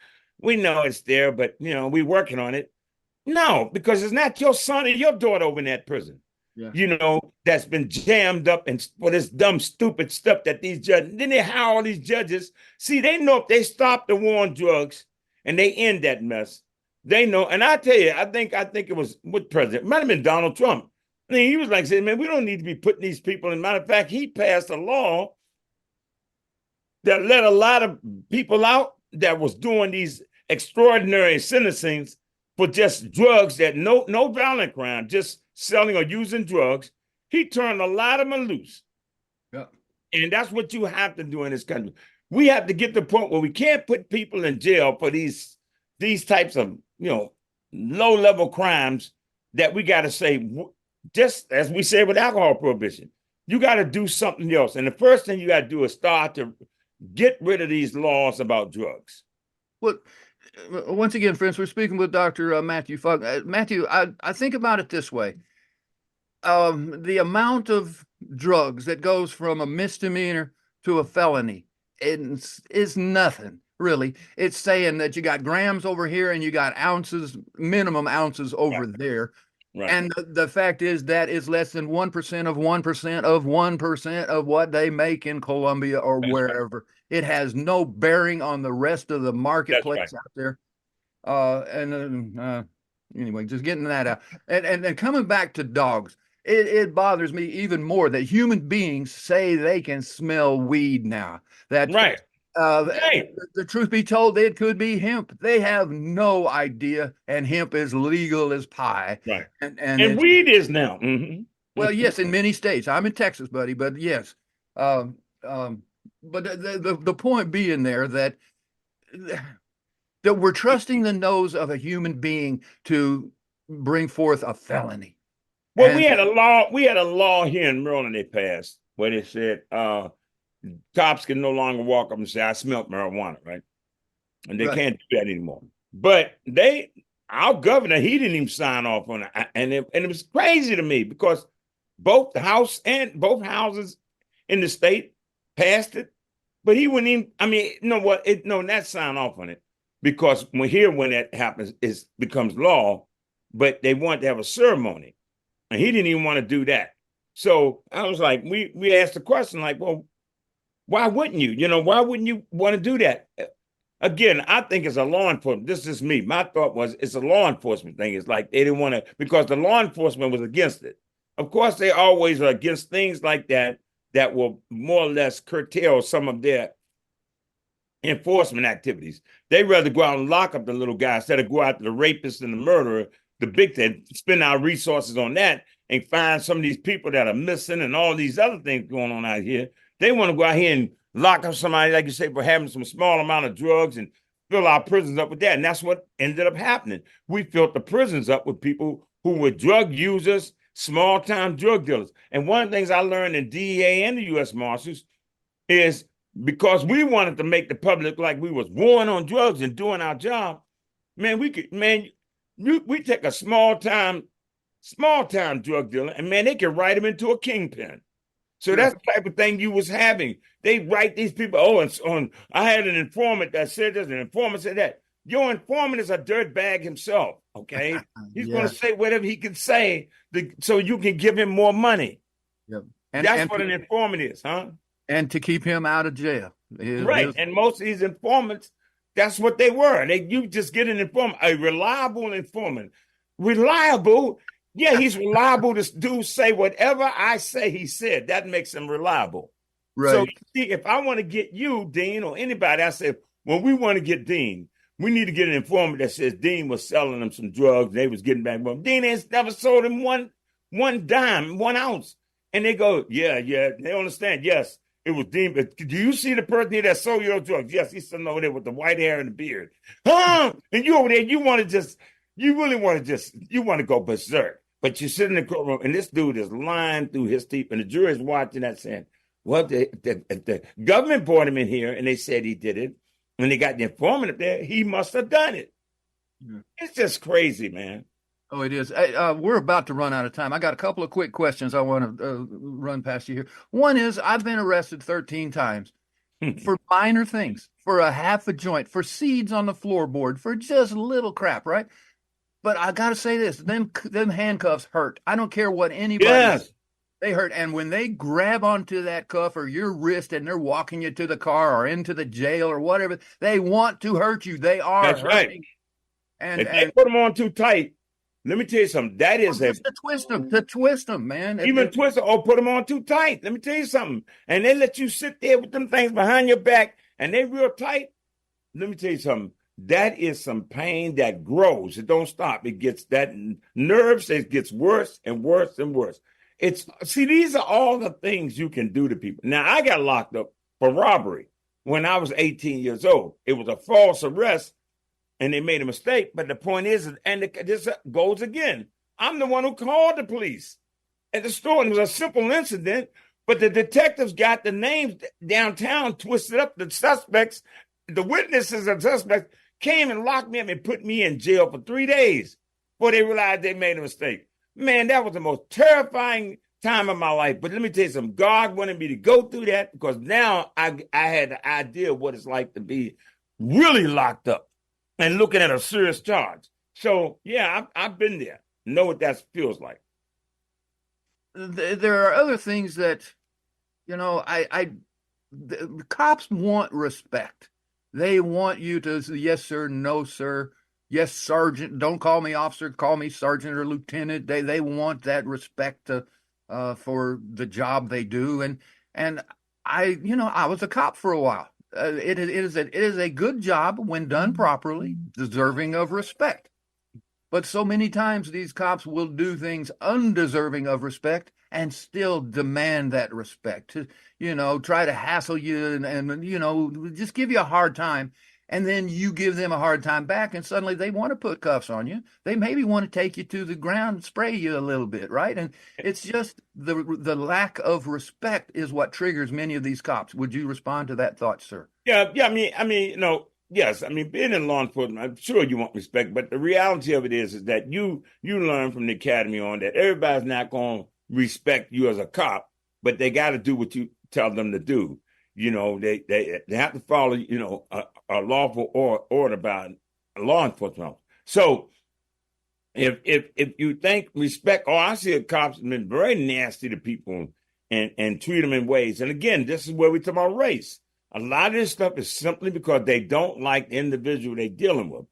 We know it's there, but, you know, we're working on it. No, because it's not your son or your daughter over in that prison. Yeah. That's been jammed up and for this dumb, stupid stuff that these judges, then they hire all these judges. See, they know if they stop the war on drugs and they end that mess, they know. And I tell you, I think it was what president, it might have been Donald Trump. I mean, he was like saying, man, we don't need to be putting these people in. Matter of fact, he passed a law that let a lot of people out that was doing these extraordinary sentencings for just drugs that no violent crime, just selling or using drugs. He turned a lot of them loose. Yeah. And that's what you have to do in this country. We have to get to the point where we can't put people in jail for these types of, low-level crimes that we got to say, just as we say with alcohol prohibition, you got to do something else. And the first thing you got to do is start to get rid of these laws about drugs. Well, once again, friends, we're speaking with Dr. Matthew Fogg. Matthew, I think about it this way. The amount of drugs that goes from a misdemeanor to a felony is nothing, really. It's saying that you got grams over here and you got ounces, minimum ounces over there. Right. And the fact is that is less than 1% of 1% of 1% of what they make in Colombia or wherever. Right. It has no bearing on the rest of the marketplace out there. Anyway, just getting that out. And coming back to dogs, it bothers me even more that human beings say they can smell weed now. That right. The truth be told, it could be hemp. They have no idea, and hemp is legal as pie. Right. And weed is now. Mm-hmm. Well, yes, in many states. I'm in Texas, buddy, but yes. But the point being there that we're trusting the nose of a human being to bring forth a felony. Well, we had a law here in Maryland they passed where they said cops can no longer walk up and say, I smelled marijuana, right? And they can't do that anymore. But our governor, he didn't even sign off on it. And it was crazy to me because both houses in the state passed it, but he wouldn't even, not sign off on it. Because when that happens, it becomes law, but they want to have a ceremony. And he didn't even want to do that. So I was like, we asked the question, like, well, why wouldn't you? Why wouldn't you want to do that? Again, I think it's a law enforcement. This is me. My thought was it's a law enforcement thing. It's like they didn't want to, because the law enforcement was against it. Of course, they always are against things like that will more or less curtail some of their enforcement activities. They rather go out and lock up the little guy instead of go after the rapist and the murderer, the big thing, spend our resources on that and find some of these people that are missing and all these other things going on out here. They want to go out here and lock up somebody, like you say, for having some small amount of drugs and fill our prisons up with that. And that's what ended up happening. We filled the prisons up with people who were drug users, small-time drug dealers. And one of the things I learned in DEA and the U.S. Marshals is because we wanted to make the public like we was warring on drugs and doing our job, we take a small-time drug dealer and, they could write him into a kingpin. So that's the type of thing you was having. They write these people, I had an informant that said this, an informant said that. Your informant is a dirtbag himself, okay? He's going to say whatever he can say so you can give him more money. Yep. That's what an informant is, huh? And to keep him out of jail. And most of these informants, that's what they were. You just get an informant, a reliable informant. Reliable? Yeah, he's reliable to say whatever I say he said. That makes him reliable. Right. So, see, if I want to get you, Dean, or anybody, I say, when we want to get Dean, we need to get an informant that says Dean was selling them some drugs. They was getting back. Dean has never sold him one dime, 1 ounce. And they go, yeah. They understand. Yes, it was Dean. But do you see the person here that sold your drugs? Yes, he's sitting over there with the white hair and the beard. Huh? And you over there, you want to go berserk. But you sit in the courtroom, and this dude is lying through his teeth, and the jury is watching that saying, well, the government brought him in here, and they said he did it. When they got the informant up there, he must have done it. Yeah. It's just crazy, man. Oh, it is. We're about to run out of time. I got a couple of quick questions I want to run past you here. One is, I've been arrested 13 times for minor things, for a half a joint, for seeds on the floorboard, for just little crap, right? But I got to say this, them handcuffs hurt. I don't care what anybody Yes. They hurt. And when they grab onto that cuff or your wrist and they're walking you to the car or into the jail or whatever, they want to hurt you. They are That's hurting. right. And if they put them on too tight, let me tell you something. That is just to twist them, man. Even twist or put them on too tight. Let me tell you something. And they let you sit there with them things behind your back and they real tight. Let me tell you something. That is some pain that grows. It don't stop. It gets that nerves. It gets worse and worse and worse. These are all the things you can do to people. Now, I got locked up for robbery when I was 18 years old. It was a false arrest and they made a mistake. But the point is, this goes again. I'm the one who called the police at the store. And it was a simple incident, but the detectives got the names downtown twisted up. The suspects, the witnesses and suspects came and locked me up and put me in jail for 3 days before they realized they made a mistake. Man, that was the most terrifying time of my life. But let me tell you something. God wanted me to go through that because now I had the idea of what it's like to be really locked up and looking at a serious charge. So, yeah, I've been there. Know what that feels like. There are other things that, the cops want respect. They want you to say, yes, sir, no, sir. Yes, sergeant. Don't call me officer. Call me sergeant or lieutenant. They want that respect for the job they do. And I was a cop for a while. It is a good job when done properly, deserving of respect. But so many times these cops will do things undeserving of respect and still demand that respect. Try to hassle you and just give you a hard time. And then you give them a hard time back, and suddenly they want to put cuffs on you. They maybe want to take you to the ground and spray you a little bit, right? And it's just the lack of respect is what triggers many of these cops. Would you respond to that thought, sir? Yeah. I mean, yes. I mean, being in law enforcement, I'm sure you want respect, but the reality of it is that you learn from the academy on that everybody's not going to respect you as a cop, but they got to do what you tell them to do. They have to follow, a lawful order by a law enforcement. So if you think respect, I see a cops have been very nasty to people and treat them in ways. And again, this is where we talk about race. A lot of this stuff is simply because they don't like the individual they're dealing with.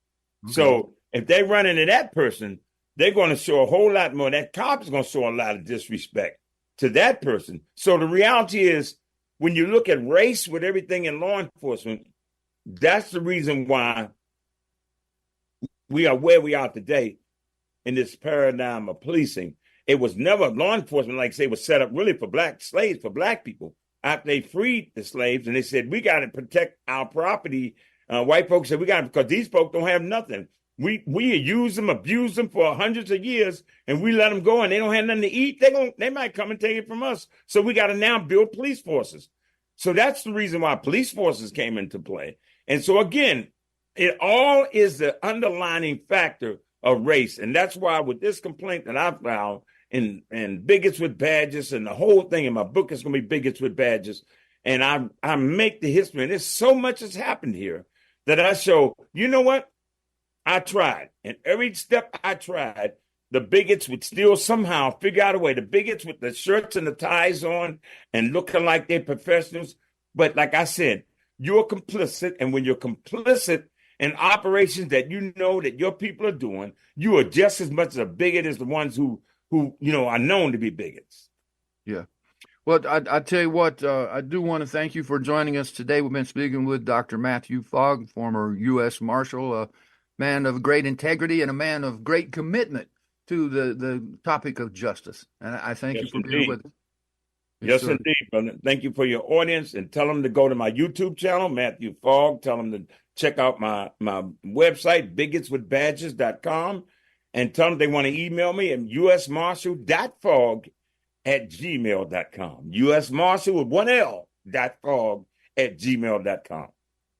Okay. So if they run into that person, they're going to show a whole lot more. That cop is going to show a lot of disrespect to that person. So the reality is, when you look at race with everything in law enforcement, that's the reason why we are where we are today in this paradigm of policing. It was never law enforcement, like say, was set up really for black slaves, for black people. After they freed the slaves and they said, we got to protect our property. White folks said, we got to, because these folks don't have nothing. We use them, abuse them for hundreds of years, and we let them go, and they don't have nothing to eat. They might come and take it from us. So we got to now build police forces. So that's the reason why police forces came into play. And so again, it all is the underlining factor of race, and that's why with this complaint that I filed and bigots with badges and the whole thing in my book is going to be bigots with badges, and I make the history, and there's so much has happened here that I show. You know what? I tried, and every step I tried, the bigots would still somehow figure out a way. The bigots with the shirts and the ties on and looking like they're professionals. But like I said, you're complicit, and when you're complicit in operations that you know that your people are doing, you are just as much a bigot as the ones who are known to be bigots. Yeah. Well, I tell you what, I do want to thank you for joining us today. We've been speaking with Dr. Matthew Fogg, former U.S. Marshal, man of great integrity and a man of great commitment to the topic of justice. And I thank you for being with us. Yes, indeed, brother. Thank you for your audience, and tell them to go to my YouTube channel, Matthew Fogg. Tell them to check out my website, bigotswithbadges.com, and tell them they want to email me at usmarshal.fogg@gmail.com. usmarshal with one L, .fogg@gmail.com.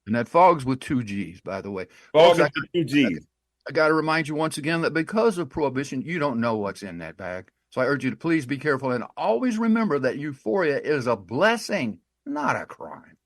And that Fogg's with 2 G's, by the way. Fogg with 2 G's. I got to remind you once again that because of prohibition, you don't know what's in that bag. So I urge you to please be careful and always remember that euphoria is a blessing, not a crime.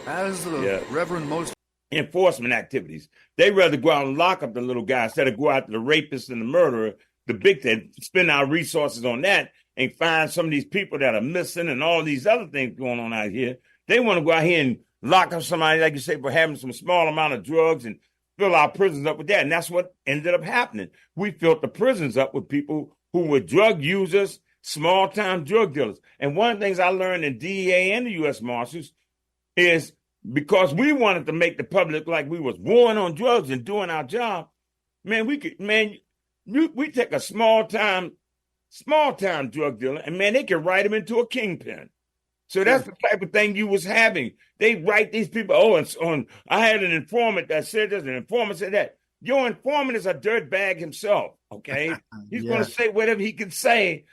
As the Reverend Most enforcement activities. They rather go out and lock up the little guy instead of go after the rapist and the murderer, the big thing, spend our resources on that and find some of these people that are missing and all these other things going on out here. They want to go out here and lock up somebody, like you say, for having some small amount of drugs and fill our prisons up with that. And that's what ended up happening. We filled the prisons up with people who were drug users, small-time drug dealers. And one of the things I learned in DEA and the U.S. Marshals is because we wanted to make the public like we was warring on drugs and doing our job, man, we take a small-time drug dealer, and, man, they can write him into a kingpin. So that's the type of thing you was having. They write these people, I had an informant that said this, an informant said that. Your informant is a dirtbag himself, okay? He's going to say whatever he can say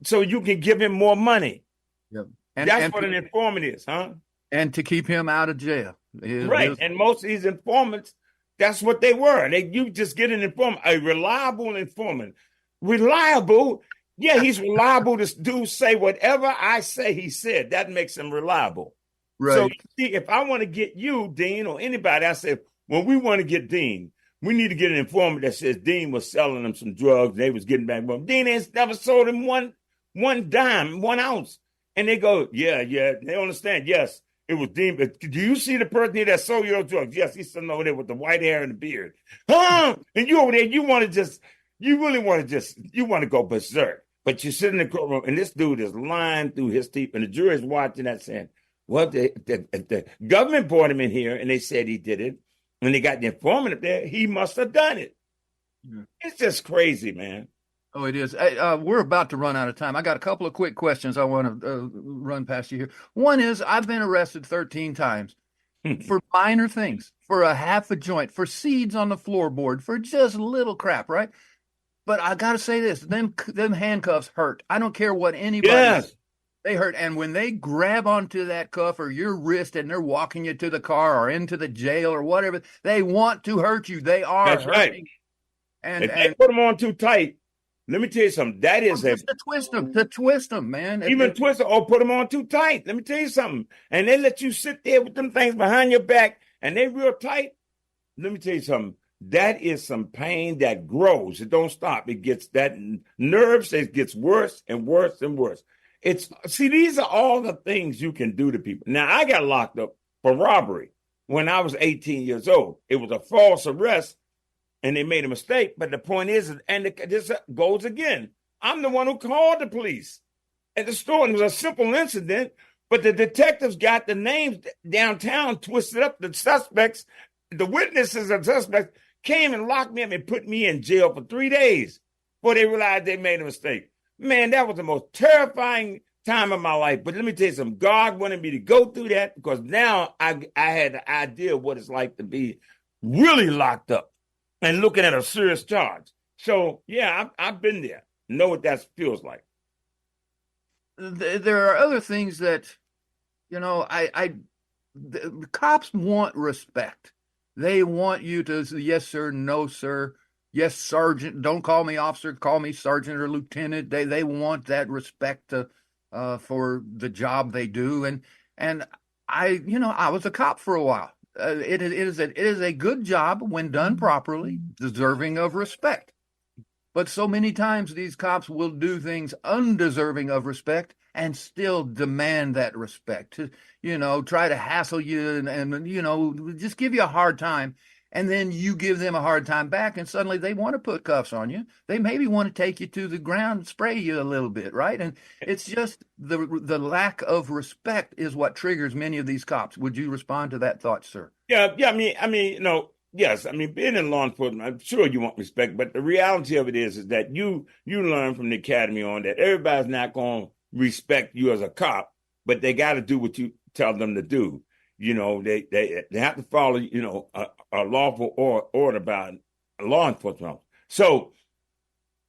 so you can give him more money. Yep. That's what an informant is, huh? And to keep him out of jail. And most of these informants, that's what they were. You just get an informant, a reliable informant. Reliable, yeah, he's reliable to say whatever I say he said. That makes him reliable. Right. So, see, if I want to get you, Dean, or anybody, I say, when we want to get Dean, we need to get an informant that says Dean was selling them some drugs. They was getting back. Dean has never sold him one dime, 1 ounce. And they go, yeah. They understand, yes, it was Dean. But do you see the person here that sold your drugs? Yes, he's sitting over there with the white hair and the beard. Huh? And you over there, you want to go berserk. But you sit in the courtroom, and this dude is lying through his teeth, and the jury is watching that saying, well, the government brought him in here, and they said he did it. When they got the informant up there, he must have done it. Yeah. It's just crazy, man. Oh, it is. We're about to run out of time. I got a couple of quick questions I want to run past you here. One is, I've been arrested 13 times for minor things, for a half a joint, for seeds on the floorboard, for just little crap, right? But I got to say this, them handcuffs hurt. I don't care what anybody says. They hurt. And when they grab onto that cuff or your wrist and they're walking you to the car or into the jail or whatever, they want to hurt you. They are That's hurting. Right. And if they put them on too tight, let me tell you something. That is to twist them, man. Even twist them or put them on too tight. Let me tell you something. And they let you sit there with them things behind your back and they real tight. Let me tell you something. That is some pain that grows. It don't stop. It gets that nerves. It gets worse and worse and worse. These are all the things you can do to people. Now, I got locked up for robbery when I was 18 years old. It was a false arrest, and they made a mistake. But the point is, and this goes again, I'm the one who called the police at the store. And it was a simple incident, but the detectives got the names downtown twisted up. The suspects, the witnesses and suspects came and locked me up and put me in jail for 3 days before they realized they made a mistake. Man, that was the most terrifying time of my life. But let me tell you something. God wanted me to go through that because now I had the idea of what it's like to be really locked up and looking at a serious charge. So, yeah, I've been there. Know what that feels like. There are other things that, the cops want respect. They want you to say, yes, sir, no, sir. Yes, sergeant. Don't call me officer. Call me sergeant or lieutenant. They want that respect for the job they do. And I was a cop for a while. It is a good job when done properly, deserving of respect. But so many times these cops will do things undeserving of respect and still demand that respect. Try to hassle you and just give you a hard time. And then you give them a hard time back, and suddenly they want to put cuffs on you. They maybe want to take you to the ground and spray you a little bit, right? And it's just the lack of respect is what triggers many of these cops. Would you respond to that thought, sir? Yeah. Yes. I mean, being in law enforcement, I'm sure you want respect, but the reality of it is that you learn from the academy on that everybody's not going to respect you as a cop, but they got to do what you tell them to do. They have to follow, a lawful order by a law enforcement. So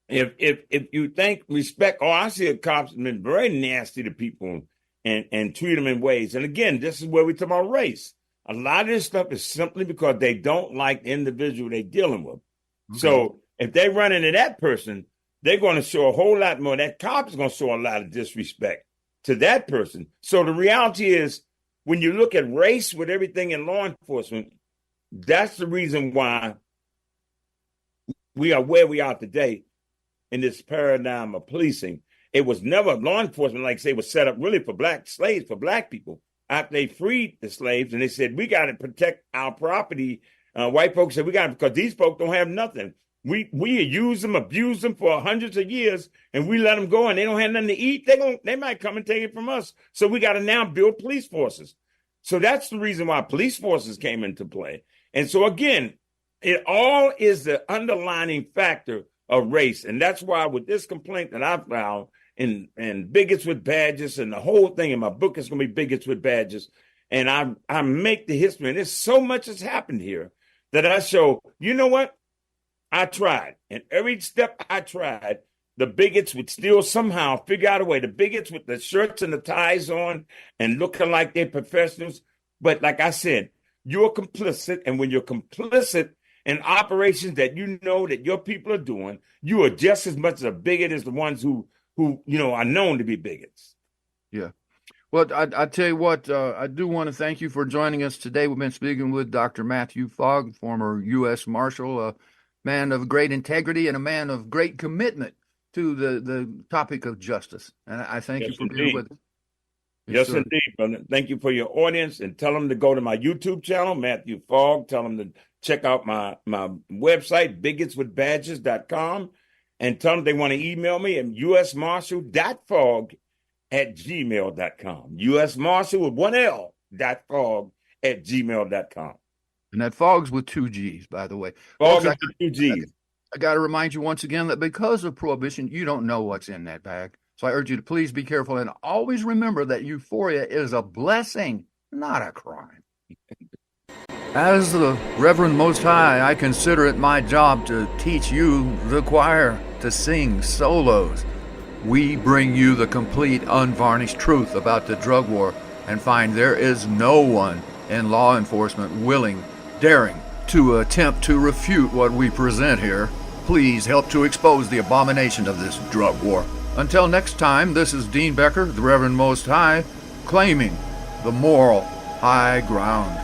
if you think respect, I see a cops have been very nasty to people and treat them in ways. And again, this is where we talk about race. A lot of this stuff is simply because they don't like the individual they're dealing with. Okay. So if they run into that person, they're going to show a whole lot more. That cop is going to show a lot of disrespect to that person. So the reality is, when you look at race with everything in law enforcement, that's the reason why we are where we are today in this paradigm of policing. It was never law enforcement, like say, was set up really for black slaves, for black people. After they freed the slaves and they said, we got to protect our property. White folks said, we got to, because these folks don't have nothing. We use them, abuse them for hundreds of years, and we let them go, and they don't have nothing to eat. They might come and take it from us. So we got to now build police forces. So that's the reason why police forces came into play. And so again, it all is the underlining factor of race. And that's why with this complaint that I filed and bigots with badges and the whole thing in my book is going to be bigots with badges. And I make the history, and there's so much has happened here that I show, you know what? I tried. And every step I tried, the bigots would still somehow figure out a way. The bigots with the shirts and the ties on and looking like they're professionals. But like I said, you're complicit. And when you're complicit in operations that you know that your people are doing, you are just as much a bigot as the ones who are known to be bigots. Yeah. Well, I tell you what, I do want to thank you for joining us today. We've been speaking with Dr. Matthew Fogg, former U.S. Marshal, a man of great integrity and a man of great commitment to the topic of justice. And I thank you for being with us. Yes, indeed, brother. Thank you for your audience, and tell them to go to my YouTube channel, Matthew Fogg. Tell them to check out my website, bigotswithbadges.com, and tell them they want to email me at usmarshal.fogg@gmail.com. usmarshal with one L, .fogg@gmail.com. And that Fogg's with 2 G's, by the way. Fogg with 2 G's. I got to remind you once again that because of prohibition, you don't know what's in that bag. So I urge you to please be careful and always remember that euphoria is a blessing, not a crime. As the Reverend Most High, I consider it my job to teach you, the choir, to sing solos. We bring you the complete, unvarnished truth about the drug war and find there is no one in law enforcement willing, daring to attempt to refute what we present here. Please help to expose the abomination of this drug war. Until next time, this is Dean Becker, the Reverend Most High, claiming the moral high ground.